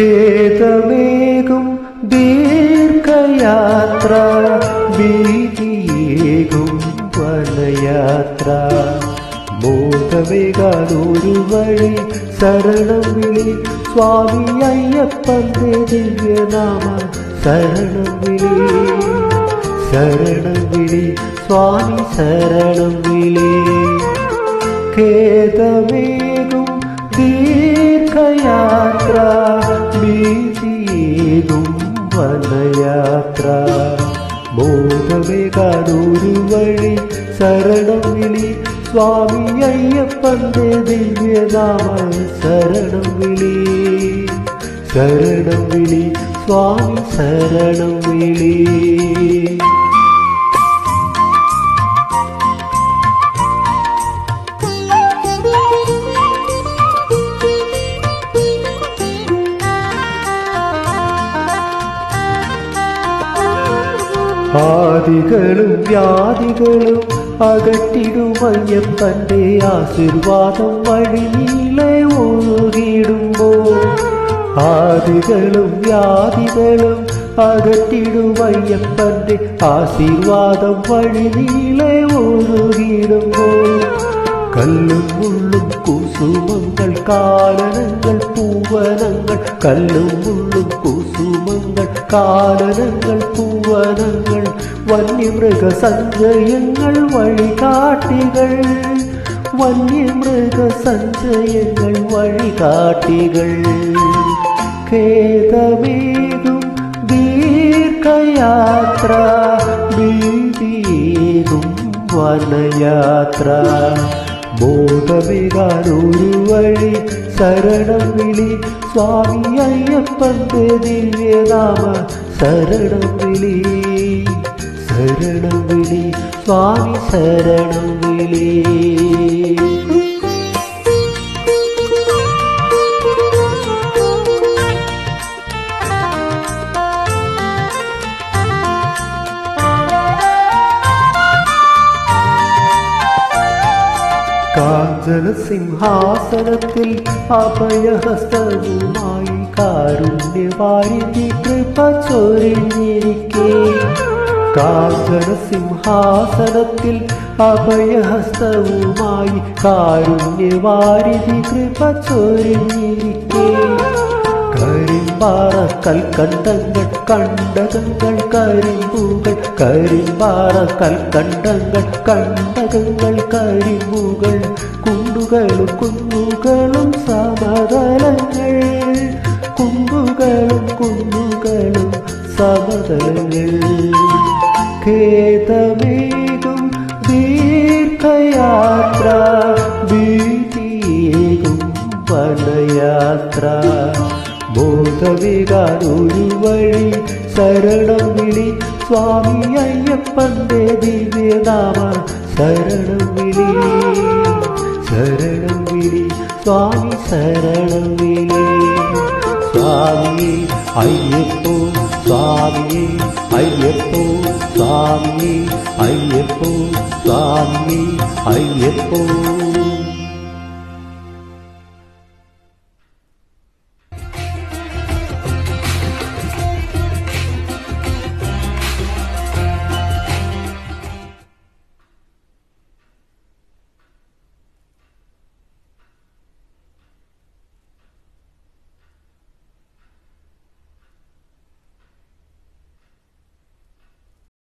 ഖേദമേകും ദീർഘയാത്ര, ഭീതിയേകും വനയാത്ര, മോഹമേകാതൊരു വഴി ശരണം വിളി സ്വാമി അയ്യപ്പന്റെ ദിവ്യനാമ ശരണം വിളി, ശരണം വിളി സ്വാമി ശരണം വിളി. ഖേദമേകും ദീർഘയാത്ര, ഭീതിയേകും വനയാത്ര, മോഹമേകാതൊരു വഴി ശരണം വിളി സ്വാമി അയ്യപ്പന്റെ ദിവ്യനാമ ശരണം വിളി, ശരണം വിളി സ്വാമി ശരണം വിളി. ആദികളും വ്യാധികളും അകറ്റിടും അയ്യപ്പന്റെ ആശീർവാദം വഴി നീളെ ഒഴുകിടുമ്പോൾ, ആദികളും വ്യാധികളും അകറ്റിടും അയ്യപ്പന്റെ ആശീർവാദം വഴി നീളെ ഒഴുകിടുമ്പോൾ, കല്ലും മുള്ളും കുസുമങ്ങൾ കാനനങ്ങൾ പൂവനങ്ങൾ, കല്ലും മുള്ളും കുസുമങ്ങൾ കാനനങ്ങൾ പൂവനങ്ങൾ, വന്യമൃഗ സഞ്ചയങ്ങൾ വഴികാട്ടികൾ, വന്യമൃഗ സഞ്ചയങ്ങൾ വഴികാട്ടികൾ. ഖേദമേകും ദീർഘയാത്ര, ഭീതിയേകും വനയാത്ര, ബോധമേകാനൊരു വഴി ശരണം വിളി സ്വാമി അയ്യപ്പന്റെ ദിവ്യനാമ ശരണം വിളി, ശരണം വിളി സ്വാമി ശരണം വിളി. കാഞ്ചന സിംഹാസനത്തിൽ അഭയഹസ്തവുമായി കാരുണ്യവാരിധി കൃപ ചൊരിഞ്ഞിരിക്കെ, കാഞ്ചന സിംഹാസനത്തിൽ അഭയഹസ്തവുമായി കാരുണ്യവാരിധി കൃപ ചൊരിഞ്ഞിരിക്കെ, കരിമ്പാറ കൽക്കണ്ടങ്ങൾ കണ്ടകങ്ങൾ കരിമ്പുകൾ, കരിമ്പാറ കൽക്കണ്ടങ്ങൾ കണ്ടകങ്ങൾ കരിമ്പുകൾ, കുണ്ടുകളും കുന്നുകളും സമതലങ്ങൾ, കുണ്ടുകളും കുന്നുകളും സമതലങ്ങൾ. ഖേദമേകും ദീർഘയാത്ര, ഭീതിയേകും വനയാത്ര, ബോധമേകാനൊരു വഴി ശരണം വിളി സ്വാമി അയ്യപ്പന്റെ ദിവ്യനാമ ശരണം വിളി, ശരണം വിളി സ്വാമി ശരണം വിളി. സ്വാമിയേ അയ്യപ്പോ, സ്വാമിയേ അയ്യപ്പോ, സ്വാമിയേ അയ്യപ്പോ, സ്വാമിയേ അയ്യപ്പോ.